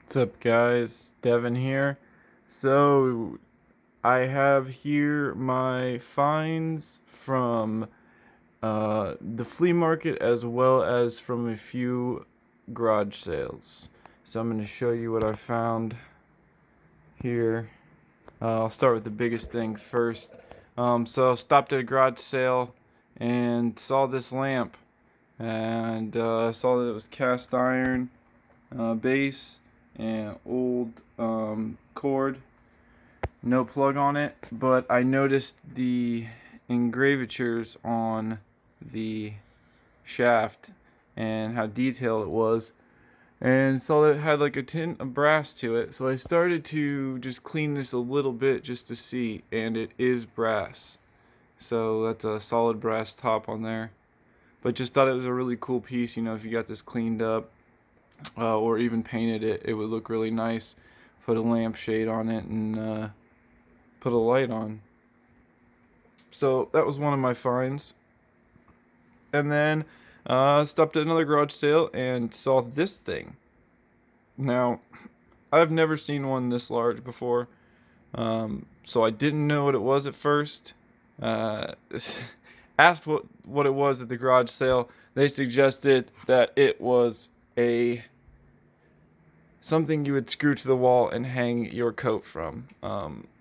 What's up, guys? Devin here. So, I have here my finds from the flea market as well as from a few garage sales. So, I'm going to show you what I found here. I'll start with the biggest thing first. So, I stopped at a garage sale and saw this lamp, and saw that it was cast iron base and old cord, no plug on it, but I noticed the engravatures on the shaft and how detailed it was, and saw that it had like a tint of brass to it. So I started to just clean this a little bit just to see, and it is brass. So that's a solid brass top on there. But just thought it was a really cool piece. If you got this cleaned up, or even painted it, it would look really nice. Put a lampshade on it and put a light on. So that was one of my finds. And then stopped at another garage sale and saw this thing. Now, I've never seen one this large before, so I didn't know what it was at first. Uh, Asked what it was at the garage sale. They suggested that it was a something you would screw to the wall and hang your coat from.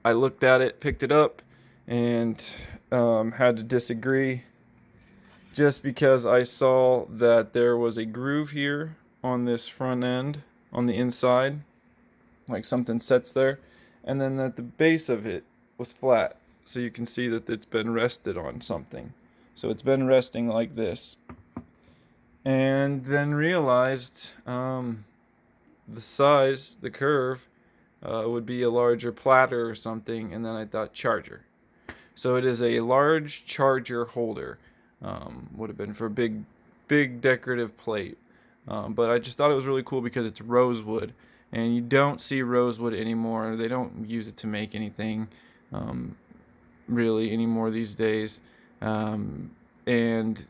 I looked at it, picked it up, and had to disagree just because I saw that there was a groove here on this front end, on the inside, like something sets there, and then that the base of it was flat. So you can see that it's been rested on something. So it's been resting like this. And then realized the size, the curve, would be a larger platter or something, and then I thought charger. So it is a large charger holder. Would have been for a big decorative plate. But I just thought it was really cool because it's rosewood, and you don't see rosewood anymore. They don't use it to make anything really anymore these days. And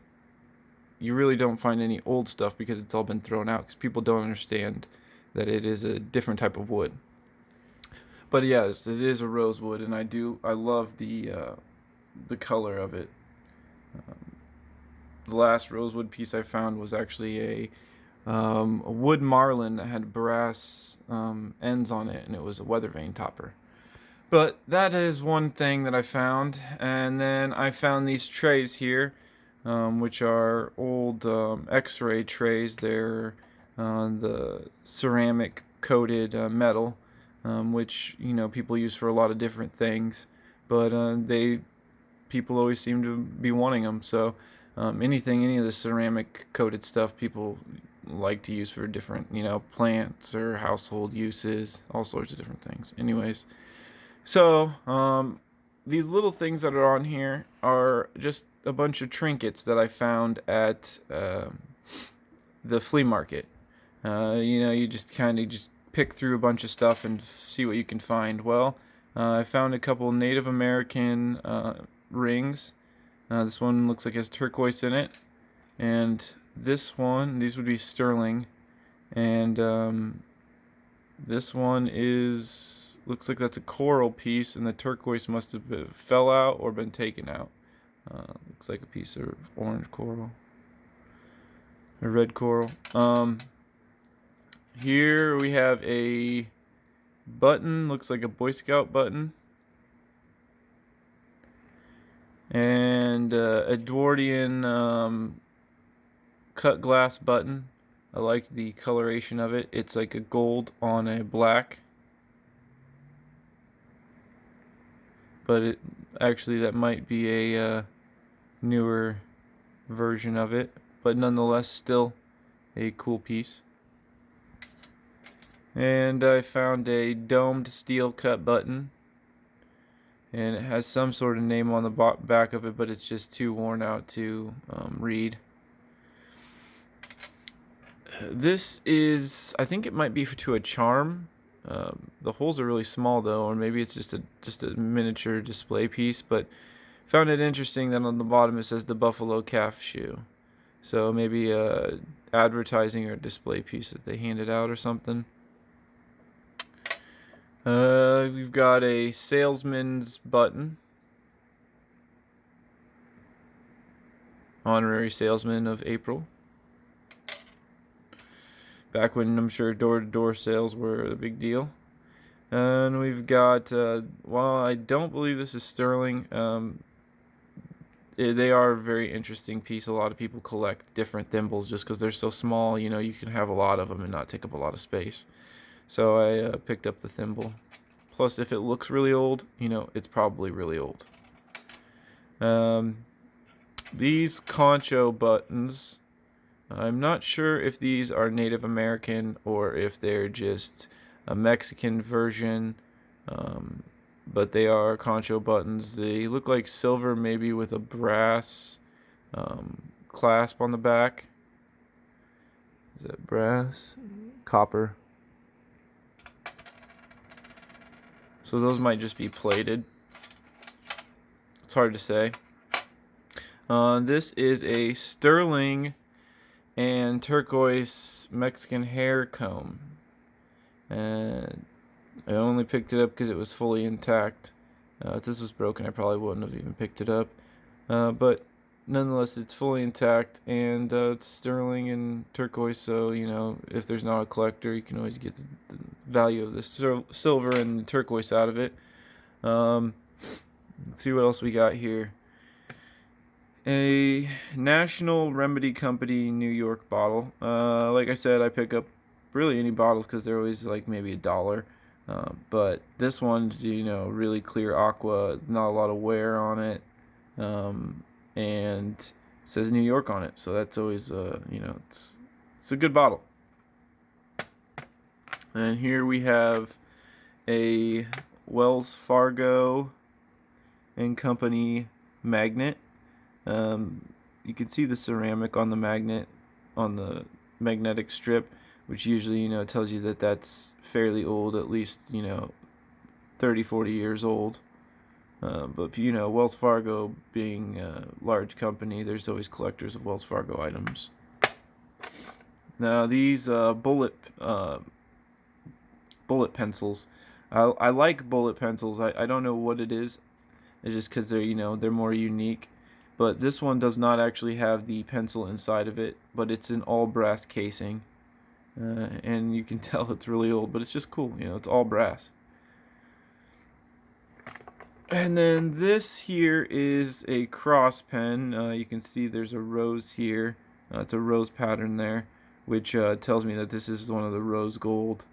you really don't find any old stuff because it's all been thrown out because people don't understand that it is a different type of wood. But yes, it is a rosewood, and I love the color of it. The last rosewood piece I found was actually a wood marlin that had brass ends on it, and it was a weather vane topper. But that is one thing that I found, and then I found these trays here, which are old X-ray trays. They're the ceramic coated metal, which people use for a lot of different things, but they people always seem to be wanting them. So any of the ceramic coated stuff, people like to use for different plants or household uses, all sorts of different things. Anyways, so these little things that are on here are just a bunch of trinkets that I found at the flea market. You just kind of just pick through a bunch of stuff and see what you can find. Well, I found a couple Native American rings. This one looks like it has turquoise in it, and these would be sterling, and this one looks like that's a coral piece, and the turquoise must have fell out or been taken out. Looks like a piece of orange coral or red coral. Here we have a button, looks like a Boy Scout button, and Edwardian cut glass button. I like the coloration of it. It's like a gold on a black, but that might be a newer version of it, but nonetheless still a cool piece. And I found a domed steel cut button, and it has some sort of name on the back of it, but it's just too worn out to read. This is, I think it might be to a charm. The holes are really small though, or maybe it's just a miniature display piece. But found it interesting that on the bottom it says the Buffalo Calf Shoe. So maybe a advertising or display piece that they handed out or something. We've got a salesman's button. Honorary salesman of April. Back when I'm sure door-to-door sales were a big deal. And we've got, well, I don't believe this is sterling. They are a very interesting piece. A lot of people collect different thimbles just because they're so small. You know, you can have a lot of them and not take up a lot of space. So I picked up the thimble. Plus, if it looks really old, you know, it's probably really old. These concho buttons, I'm not sure if these are Native American or if they're just a Mexican version, but they are concho buttons. They look like silver, maybe with a brass clasp on the back. Is that brass? Copper. So those might just be plated. It's hard to say. This is a sterling and turquoise Mexican hair comb. And I only picked it up because it was fully intact. If this was broken, I probably wouldn't have even picked it up. But nonetheless, it's fully intact, and it's sterling and turquoise, so, you know, if there's not a collector, you can always get the value of the silver and the turquoise out of it. Let's see what else we got here. A National Remedy Company New York bottle. Like I said, I pick up really any bottles because they're always like maybe $1. But this one's, you know, really clear aqua, not a lot of wear on it, and it says New York on it, so that's always, you know, it's a good bottle. And here we have a Wells Fargo and Company magnet. You can see the ceramic on the magnet, on the magnetic strip, which usually, you know, tells you that that's fairly old, at least, you know, 30-40 years old. But, you know, Wells Fargo being a large company, there's always collectors of Wells Fargo items. Now, these bullet pencils, I like bullet pencils. I don't know what it is. It's just because they're, you know, they're more unique. But this one does not actually have the pencil inside of it, but it's an all brass casing. And you can tell it's really old, but it's just cool. You know, it's all brass. And then this here is a cross pen. You can see there's a rose here. It's a rose pattern there, which tells me that this is one of the rose gold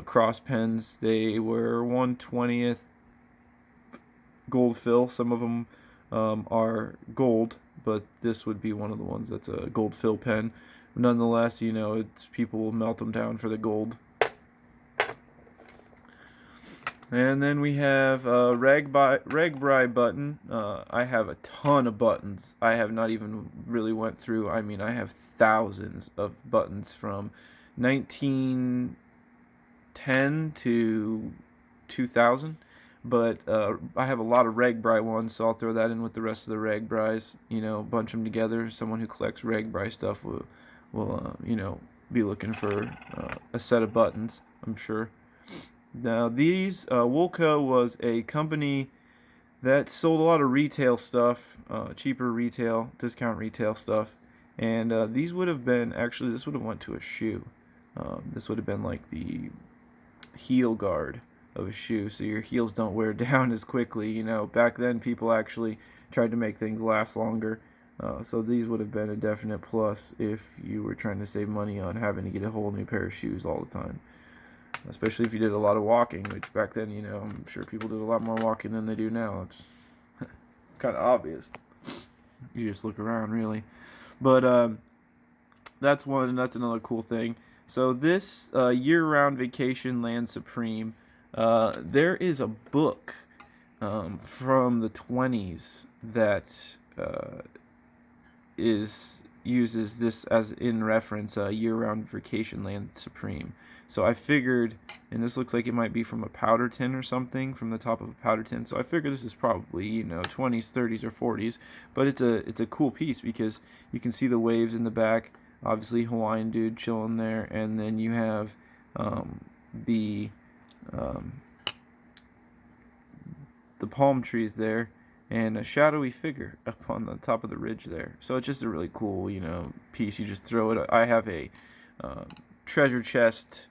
cross pens. They were 1/20th gold fill. Some of them are gold, but this would be one of the ones that's a gold fill pen. Nonetheless, you know, it's people will melt them down for the gold. And then we have a Ragbri button. I have a ton of buttons. I have not even really went through. I mean, I have thousands of buttons from 1910 to 2000. But I have a lot of Ragbri ones, so I'll throw that in with the rest of the Ragbris. You know, bunch them together. Someone who collects Ragbri stuff will you know, be looking for a set of buttons, I'm sure. Now, these, Woolco was a company that sold a lot of retail stuff, cheaper retail, discount retail stuff. And these would have been, actually, this would have went to a shoe. This would have been like the heel guard of a shoe, so your heels don't wear down as quickly. You know, back then people actually tried to make things last longer. So these would have been a definite plus if you were trying to save money on having to get a whole new pair of shoes all the time. Especially if you did a lot of walking, which back then, you know, I'm sure people did a lot more walking than they do now. It's kind of obvious. You just look around, really. But that's another cool thing. So this year-round vacation land supreme, there is a book from the 20s that uses this as in reference, year-round vacation land supreme. So I figured, and this looks like it might be from a powder tin or something, from the top of a powder tin. So I figure this is probably, you know, 20s, 30s, or 40s. But it's a cool piece because you can see the waves in the back. Obviously, Hawaiian dude chilling there, and then you have the the palm trees there, and a shadowy figure up on the top of the ridge there. So it's just a really cool, piece. You just throw it. I have a treasure chest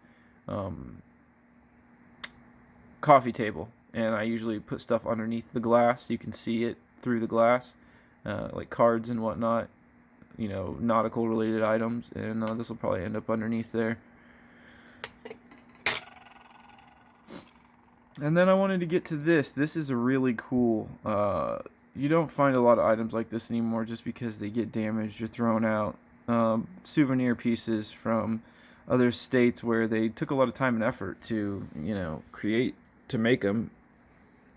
coffee table, and I usually put stuff underneath the glass so you can see it through the glass, like cards and whatnot, nautical related items, and this will probably end up underneath there. And then I wanted to get to this. This is a really cool. You don't find a lot of items like this anymore just because they get damaged or thrown out. Souvenir pieces from other states where they took a lot of time and effort to, create, to make them.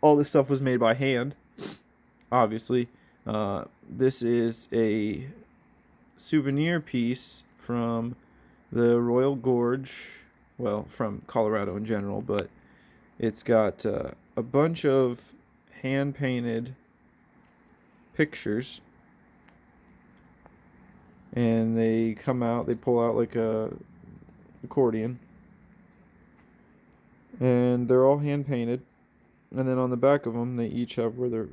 All this stuff was made by hand, obviously. This is a souvenir piece from the Royal Gorge, well, from Colorado in general, but it's got a bunch of hand-painted pictures, and they pull out like a accordion, and they're all hand-painted, and then on the back of them they each have where they're,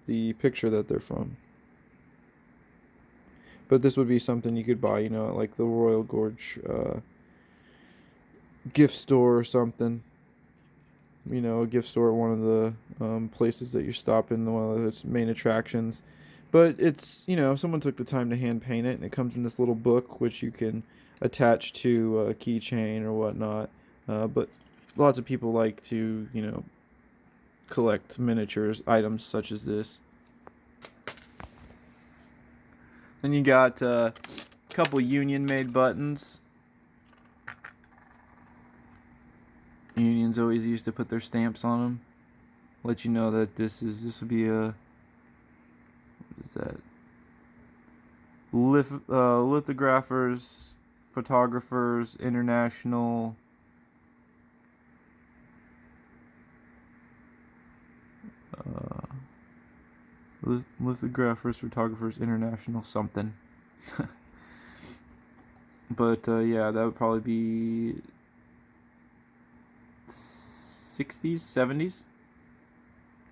the picture that they're from. But this would be something you could buy, at like the Royal Gorge gift store or something. A gift store at one of the places that you stop in, one of its main attractions. But it's, someone took the time to hand paint it, and it comes in this little book which you can attach to a keychain or whatnot. But lots of people like to, collect miniatures, items such as this. Then you got a couple Union-made buttons. Unions always used to put their stamps on them. Let you know that this would be a, what is that? Lithographers, photographers, international. Lithographers, photographers, international something. But yeah, that would probably be 60s, 70s.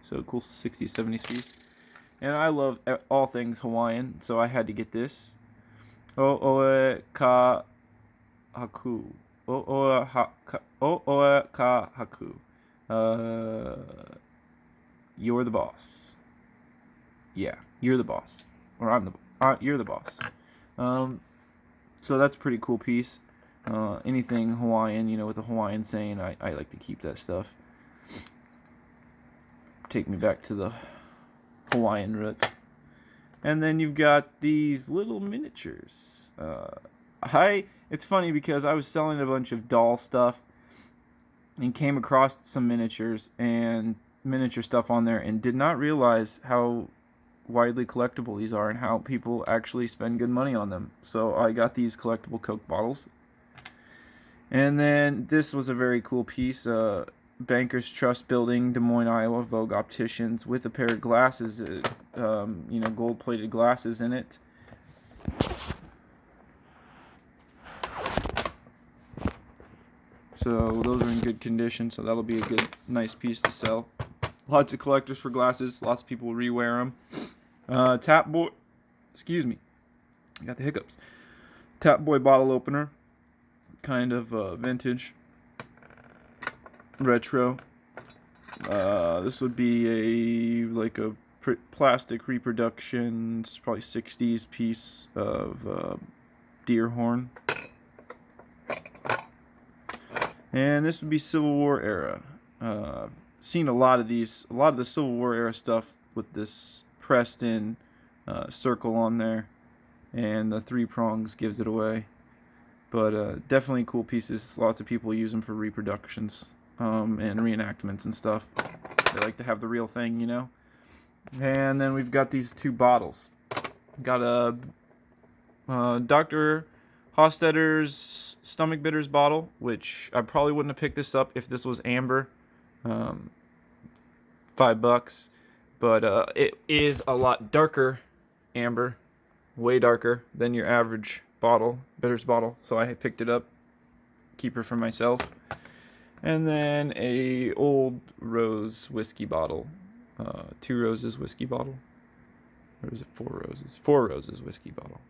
So cool 60s, 70s piece. And I love all things Hawaiian, so I had to get this. O'oe ka haku. O'oe ka haku. You're the boss. Yeah, you're the boss. Or you're the boss. So that's a pretty cool piece. Anything Hawaiian, with a Hawaiian saying, I like to keep that stuff. Take me back to the Hawaiian roots. And then you've got these little miniatures. It's funny because I was selling a bunch of doll stuff and came across some miniatures and miniature stuff on there and did not realize how widely collectible these are and how people actually spend good money on them. So I got these collectible Coke bottles. And then this was a very cool piece. Bankers Trust Building, Des Moines, Iowa, Vogue Opticians, with a pair of glasses, gold-plated glasses in it. So those are in good condition, so that'll be a good, nice piece to sell. Lots of collectors for glasses. Lots of people rewear them. Tap Boy, excuse me, I got the hiccups. Tap Boy bottle opener, kind of vintage, retro. This would be a plastic reproduction. It's probably 60s piece of deer horn. And this would be Civil War era. I've seen a lot of the Civil War era stuff with this pressed in circle on there, and the 3 prongs gives it away. But definitely cool pieces. Lots of people use them for reproductions and reenactments and stuff. They like to have the real thing, And then we've got these 2 bottles. Got a Dr. Hostetter's Stomach Bitters bottle, which I probably wouldn't have picked this up if this was amber. $5, but it is a lot darker amber, way darker than your average bitters bottle. So I picked it up, keep her for myself. And then a Old Rose whiskey bottle. Two Roses whiskey bottle. Or is it Four Roses? Four Roses whiskey bottle.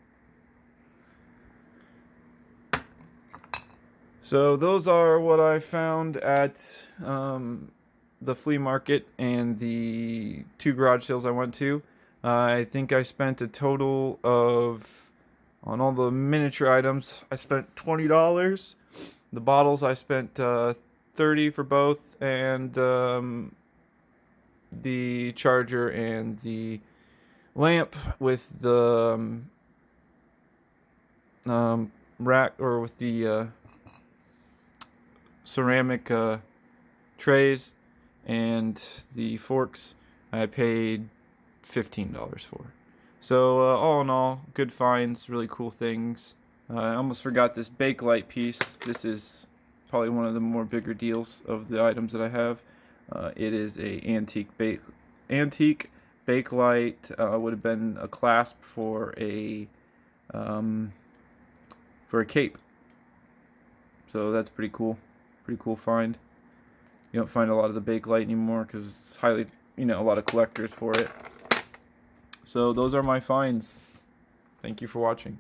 So those are what I found at the flea market and the two garage sales I went to. I think I spent a total of, on all the miniature items, I spent $20. The bottles I spent $30 for both, and the charger and the lamp with the rack, or with the ceramic trays and the forks, I paid $15 for. So all in all, good finds, really cool things. I almost forgot this Bakelite piece. This is probably one of the more bigger deals of the items that I have. It is a antique Bakelite. Would have been a clasp for a cape. So that's pretty cool. Pretty cool find. You don't find a lot of the Bakelite anymore because it's highly, a lot of collectors for it. So those are my finds. Thank you for watching.